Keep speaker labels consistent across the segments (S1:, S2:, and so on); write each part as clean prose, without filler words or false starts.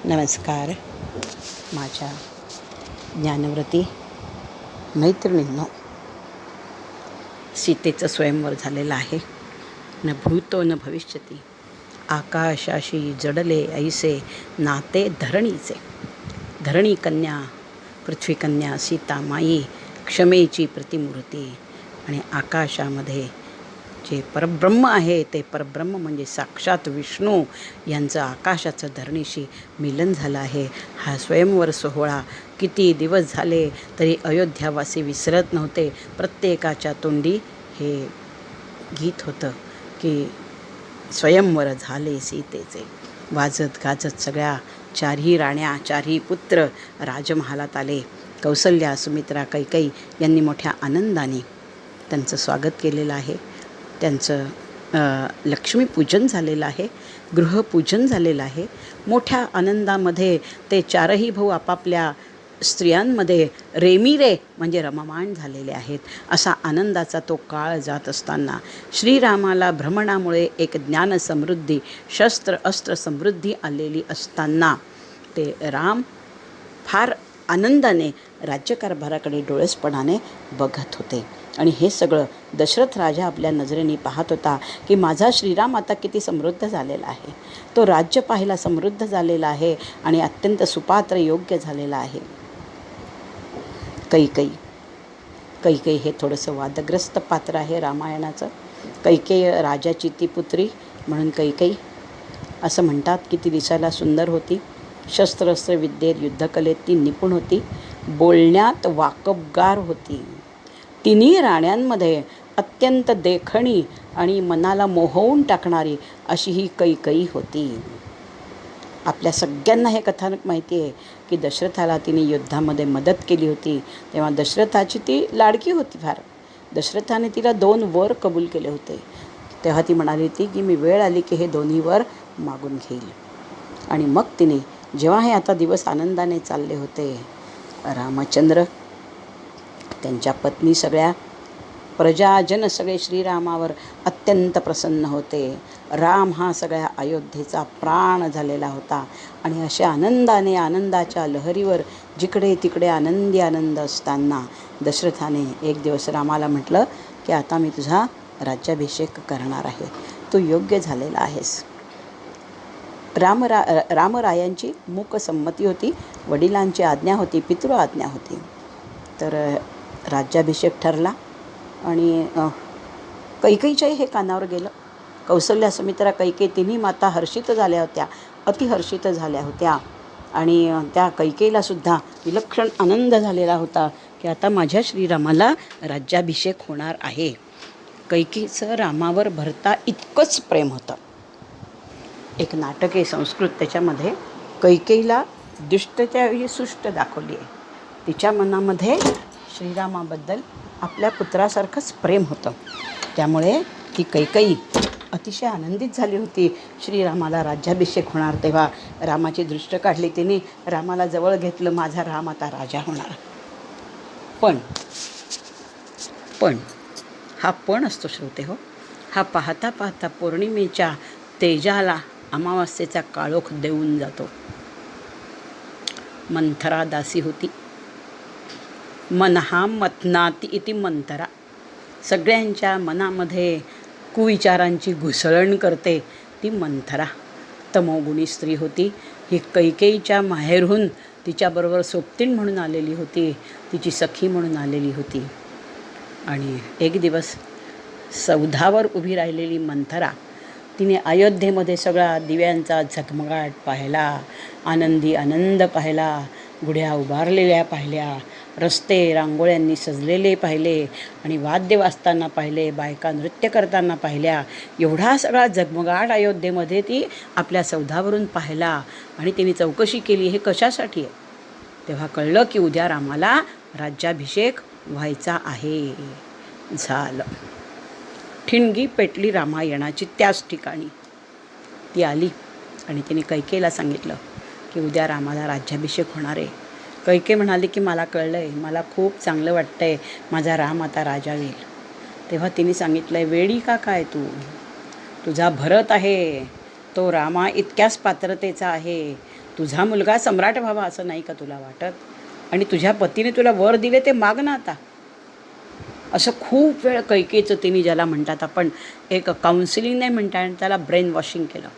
S1: नमस्कार माझ्या ज्ञानव्रती मैत्रिणींनो. सीतेचं स्वयंवर झालेलं आहे. न भूतो न भविष्यती, आकाशाशी जडले ऐसे नाते धरणीचे. धरणी कन्या, पृथ्वी कन्या सीता माई, क्षमेची प्रतिमूर्ती. आणि आकाशामध्ये जे परब्रह्म आहे ते परब्रह्म म्हणजे साक्षात विष्णू यांचं आकाशाचं धरणीशी मिलन झालं आहे. हा स्वयंवर सोहळा किती दिवस झाले तरी अयोध्यावासी विसरत नव्हते. प्रत्येकाच्या तोंडी हे गीत होतं की स्वयंवर झाले सीतेचे. वाजत गाजत सगळ्या चारही राण्या, चारही पुत्र राजमहालात आले. कौसल्या, सुमित्रा, कैकेयी यांनी मोठ्या आनंदाने त्यांचं स्वागत केलेलं आहे. त्यांचं लक्ष्मीपूजन झालेलं आहे, गृहपूजन झालेलं आहे. मोठ्या आनंदामध्ये ते चारही भाऊ आपापल्या स्त्रियांमध्ये रेमिरे म्हणजे रममाण झालेले आहेत. असा आनंदाचा तो काळ जात असताना श्रीरामाला भ्रमणामुळे एक ज्ञानसमृद्धी, शस्त्र अस्त्र समृद्धी आलेली असताना ते राम फार आनंदाने राज्यकारभाराकडे डोळसपणाने बघत होते. आणि हे सगळं दशरथ राजा आपल्या नजरेने पाहत होता की माझा श्रीराम आता किती समृद्ध झालेला आहे. तो राज्य पाहायला समृद्ध झालेला आहे आणि अत्यंत सुपात्र योग्य झालेला आहे. कैकेयी हे थोडंसं वादग्रस्त पात्र आहे रामायणाचं. कैकेयी राजाची ती पुत्री म्हणून कैकेयी. असं म्हणतात की ती दिसायला सुंदर होती, शस्त्रास्त्र विद्येत युद्धकलेत ती निपुण होती, बोलण्यात वाकबगार होती. तिन्ही राण्यांमध्ये अत्यंत देखणी आणि मनाला मोहवून टाकणारी अशी ही कैकेयी होती. आपल्या सगळ्यांना हे कथानक माहिती आहे की दशरथाला तिने युद्धामध्ये मदत केली होती. तेव्हा दशरथाची ती लाडकी होती फार. दशरथाने तिला 2 वर कबूल केले होते. तेव्हा ती म्हणाली होती की मी वेळ आली की हे दोन्ही वर मागून घेईल. आणि मग तिने जेव्हा हे आता दिवस आनंदाने चालले होते, रामचंद्र, त्यांच्या पत्नी, सगळ्या प्रजाजन सगळे श्रीरामावर अत्यंत प्रसन्न होते. राम हा सगळ्या अयोध्येचा प्राण झालेला होता. आणि अशा आनंदाने, आनंदाच्या लहरीवर जिकडे तिकडे आनंदी आनंद असताना दशरथाने एक दिवस रामाला म्हटलं की आता मी तुझा राज्याभिषेक करणार आहे, तू योग्य झालेला आहेस. रामरायांची मूकसंमती होती, वडिलांची आज्ञा होती, पितृ आज्ञा होती. तर राज्याभिषेक ठरला आणि कैकेयीच्याही हे कानावर गेलं. कौसल्या, सुमित्रा, कैकेयी तिन्ही माता हर्षित झाल्या होत्या, अतिहर्षित झाल्या होत्या. आणि त्या कैकेयीलासुद्धा विलक्षण आनंद झालेला होता की आता माझ्या श्रीरामाला राज्याभिषेक होणार आहे. कैकेयीचं रामावर भरता इतकंच प्रेम होतं. एक नाटक आहे संस्कृत, त्याच्यामध्ये कैकेयीला दुष्टतेऐवजी सुष्ट दाखवली आहे. तिच्या मनामध्ये श्रीरामाबद्दल आपल्या पुत्रासारखंच प्रेम होतं. त्यामुळे ती कैकेयी अतिशय आनंदित झाली होती. श्रीरामाला राज्याभिषेक होणार तेव्हा रामाची दृष्ट काढली तिने, रामाला जवळ घेतलं. माझा राम आता राजा होणार. पण हा पण असतो श्रोते हो, हा पाहता पाहता पौर्णिमेच्या तेजाला अमावास्येचा काळोख देऊन जातो. मंथरा दासी होती. मनहा मथनाती इति मंथरा. सगळ्यांच्या मनामध्ये कुविचारांची घुसळण करते ती मंथरा. तमोगुणी स्त्री होती. ही कैकेयीच्या माहेरहून तिच्याबरोबर सोबतीण म्हणून आलेली होती, तिची सखी म्हणून आलेली होती. आणि एक दिवस सौधावर उभी राहिलेली मंथरा, तिने अयोध्येमध्ये सगळा दिव्यांचा झगमगाट पाहिला, आनंदी आनंद पाहिला, गुढ्या उभारलेल्या पाहिल्या, रस्ते रांगोळ्यांनी सजलेले पाहिले आणि वाद्य वाजताना पाहिले, बायका नृत्य करताना पाहिल्या. एवढा सगळा झगमगाट अयोध्येमध्ये ती आपल्या सौधावरून पाहिला. आणि तिने चौकशी केली हे कशासाठी आहे. तेव्हा कळलं की उद्या रामाला राज्याभिषेक व्हायचा आहे. झालं. ठिणगी पेटली रामायणाची त्याच ठिकाणी. ती आली आणि तिने कैकेयीला सांगितलं की उद्या रामाला राज्याभिषेक होणार आहे. कैकेयी म्हणाली की मला कळलं आहे, मला खूप चांगलं वाटतं आहे, माझा राम आता राजा होईल. तेव्हा तिने सांगितलं आहे, वेडी का काय तुझा भरत आहे, तो रामा इतक्याच पात्रतेचा आहे, तुझा मुलगा सम्राट व्हावा असं नाही का तुला वाटत? आणि तुझ्या पतीने तुला वर दिले ते माग ना आता. असं खूप वेळ कैकेचं तिने, ज्याला म्हणतात आपण एक काउन्सिलिंग नाही म्हणता, आणि त्याला ब्रेन वॉशिंग केलं.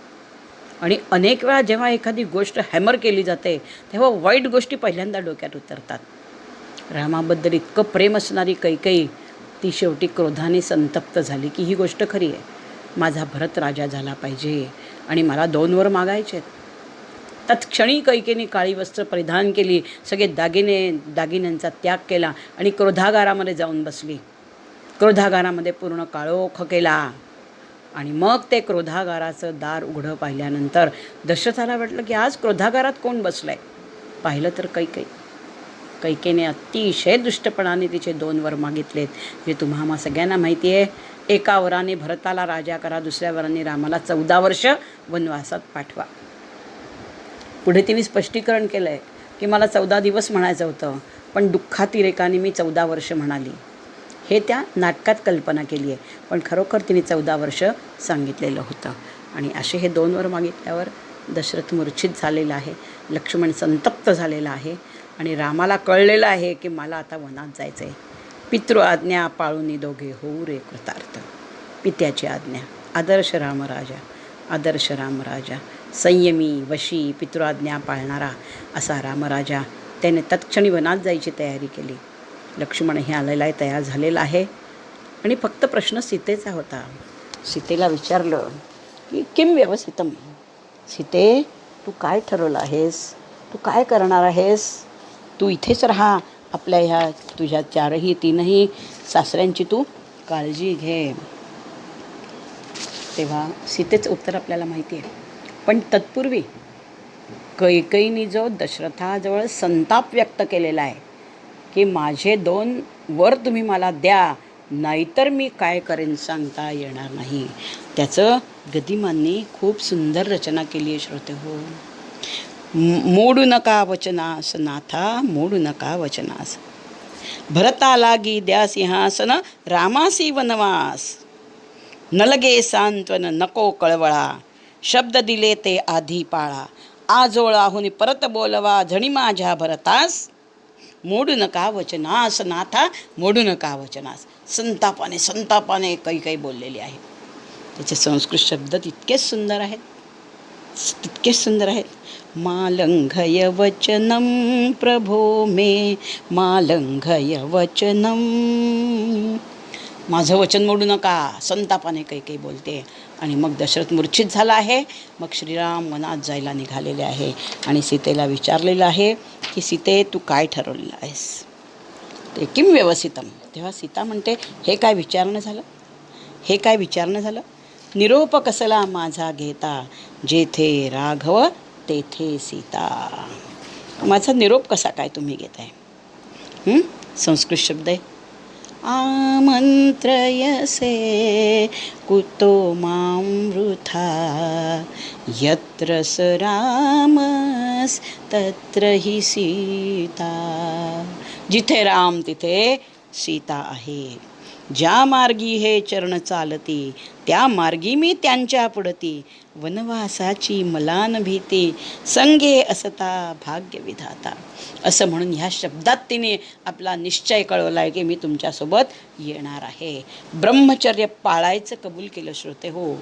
S1: आणि अनेक वेळा जेव्हा एखादी गोष्ट हॅमर केली जाते तेव्हा वाईट गोष्टी पहिल्यांदा डोक्यात उतरतात. रामाबद्दल इतकं प्रेम असणारी कैकेयी ती शेवटी क्रोधाने संतप्त झाली की ही गोष्ट खरी आहे, माझा भरत राजा झाला पाहिजे आणि मला 2 वर मागायचे आहेत. तत्क्षणी कैकेयीने काळी वस्त्र परिधान केली, सगळे दागिन्यांचा त्याग केला आणि क्रोधागारामध्ये जाऊन बसली. क्रोधागारामध्ये पूर्ण काळोख केला आणि मग ते क्रोधागाराचं दार उघडं पाहिल्यानंतर दशरथाला वाटलं की आज क्रोधागारात कोण बसलं आहे. पाहिलं तर कैकेयीने अतिशय दुष्टपणाने तिचे 2 वर मागितलेत, जे तुम्हा सगळ्यांना माहिती आहे. एका वराने भरताला राजा करा, दुसऱ्या वराने रामाला 14 वर्ष वनवासात पाठवा. पुढे तिने स्पष्टीकरण केलं आहे की मला 14 दिवस म्हणायचं होतं, पण दुःखातिरेकाने मी 14 वर्ष म्हणाली. हे त्या नाटकात कल्पना केली आहे, पण खरोखर तिने 14 वर्ष सांगितलेलं होतं. आणि असे हे 2 वर मागितल्यावर दशरथ मूर्छित झालेला आहे, लक्ष्मण संतप्त झालेला आहे आणि रामाला कळलेलं आहे की मला आता वनात जायचं आहे. पितृ आज्ञा पाळून दोघे होऊ रे कृतार्थ. पित्याची आज्ञा, आदर्श रामराजा, आदर्श रामराजा, संयमी, वशी, पितृआज्ञा पाळणारा असा रामराजा. त्याने तत्क्षणी वनात जायची तयारी केली. लक्ष्मणही आलेला आहे, तयार झालेला आहे. आणि फक्त प्रश्न सीतेचा होता. सीतेला विचारलं की किम व्यवस्थितम, सीते तू काय ठरवलं आहेस, तू काय करणार आहेस, तू इथेच राहा, आपल्या ह्या तुझ्या 4ही सासऱ्यांची तू काळजी घे. तेव्हा सीतेचं उत्तर आपल्याला माहिती आहे. पण तत्पूर्वी कैकेयीने जो दशरथाजवळ संताप व्यक्त केलेला आहे की माझे 2 वर तुम्ही मला द्या, नाहीतर मी काय करेन सांगता येणार नाही, त्याचं गदिमांनी खूप सुंदर रचना केली आहे श्रोते हो. मोडू नका वचनास नाथा, मोडू नका वचनास, भरता लागी द्या सिंहासन, रामासी वनवास, न लगे सांत्वन नको कळवळा, शब्द दिले ते आधी पाळा, आजोळाहून परत बोलवा झणी माझ्या भरतास, मोडू नका वचनास नाथा, मोडू नका वचनास. संतापाने काही बोललेली आहे. त्याचे संस्कृत शब्द तितकेच सुंदर आहेत. मालंघय वचनम प्रभो मे, मालंघय वचनम, माझं वचन मोडू नका, संतापाने काही बोलते. आणि मग दशरथ मूर्छित झाला आहे. मग श्रीराम वनात जायला निघालेले आहे आणि सीतेला विचारलेलं आहे की सीते तू काय ठरवलेलं आहेस, ते किम व्यवस्थितम. तेव्हा सीता म्हणते हे काय विचारणं झालं, निरोप कसला माझा घेता, जेथे राघव तेथे सीता. माझा निरोप कसा काय तुम्ही घेताय. संस्कृत शब्द आहे, आमंत्रयसे कुतो मां वृथा, यत्र स रामस् तत्र हि सीता. जिथे राम तिथे सीता आहे, ज्या मार्गी हे चरण चालती, त्या मार्गी मी त्यांच्या पुढती, वनवासाची मलान भीती, संगे असता भाग्य विधाता. असं म्हणून ह्या शब्दात तिने आपला निश्चय कळवला आहे की मी तुमच्यासोबत येणार आहे. ब्रह्मचर्य पाळायचं कबूल केलं श्रोते हो.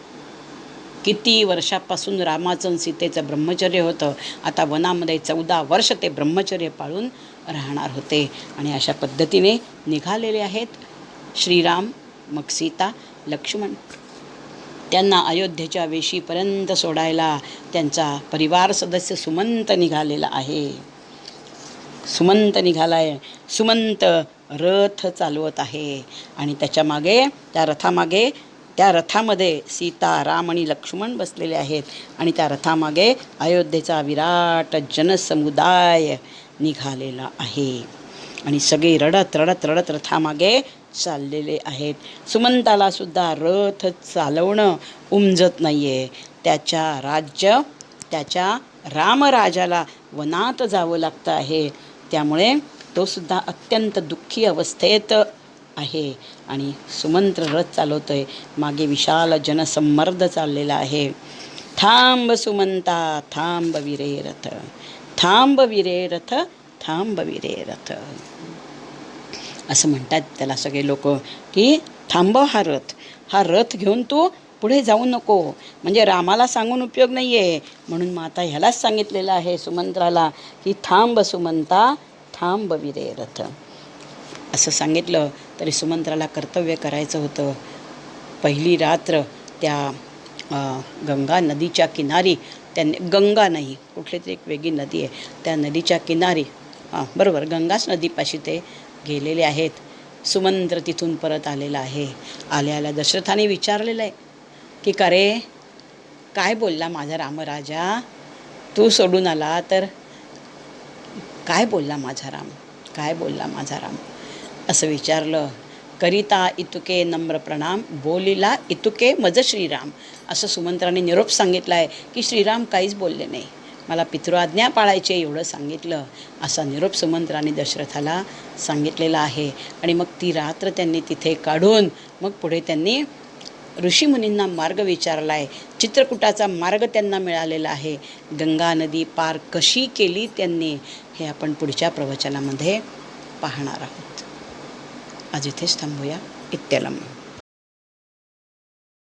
S1: किती वर्षापासून रामाचं सीतेचं ब्रह्मचर्य होतं, आता वनामध्ये 14 वर्ष ते ब्रह्मचर्य पाळून राहणार होते. आणि अशा पद्धतीने निघालेले आहेत श्रीराम, मग सीता, लक्ष्मण. त्यांना अयोध्येच्या वेशीपर्यंत सोडायला त्यांचा परिवार सदस्य सुमंत निघालेला आहे. सुमंत रथ चालवत आहे आणि त्या रथामध्ये सीता, राम आणि लक्ष्मण बसलेले आहेत आणि त्या रथामागे अयोध्येचा विराट जनसमुदाय निघालेला आहे आणि सगळे रडत रथामागे चाललेले आहेत. सुमंताला सुद्धा रथ चालवणं उमजत नाही आहे. त्याच्या रामराजाला वनात जावं लागतं आहे, त्यामुळे तो सुद्धा अत्यंत दुःखी अवस्थेत आहे आणि सुमंत्र रथ चालवतो आहे. मागे विशाल जनसम्मर्द चाललेला आहे. थांब सुमंता थांब विरे रथ, थांब विरे रथ, थांब विरे रथ. असं म्हणतात त्याला सगळे लोक की थांबव हा रथ घेऊन तू पुढे जाऊ नको. म्हणजे रामाला सांगून उपयोग नाही आहे, म्हणून मग आता ह्यालाच सांगितलेलं आहे सुमंत्राला की थांब सुमंता थांब विरे रथ. असं सांगितलं तरी सुमंत्राला कर्तव्य करायचं होतं. पहिली रात्र त्या गंगा नदीच्या किनारी त्यांनी, गंगा नाही कुठली तरी एक वेगळी नदी आहे, त्या नदीच्या किनारी, बरोबर गंगाच नदीपाशी ते गेलेले आहेत. सुमंत्र तिथून परत आलेला आहे. आल्या दशरथाने विचारलेलं आहे की का रे, काय बोलला माझा रामराजा, तू सोडून आला तर काय बोलला माझा राम, काय बोलला माझा राम, असं विचारलं. करिता इतुके नम्र प्रणाम, बोलिला इतुके मज श्रीराम. असं सुमंत्राने निरोप सांगितला आहे की श्रीराम काहीच बोलले नाही, मला पितृआज्ञा पाळायची एवढं सांगितलं. असा निरोप सुमंत्राने दशरथाला सांगितलेला आहे. आणि मग ती रात्र त्यांनी तिथे काढून मग पुढे त्यांनी ऋषीमुनींना मार्ग विचारला आहे. चित्रकूटाचा मार्ग त्यांना मिळालेला आहे. गंगा नदी पार कशी केली त्यांनी, हे आपण पुढच्या प्रवचनामध्ये पाहणार आहोत. आज इथेच थांबूया. इत्यलम.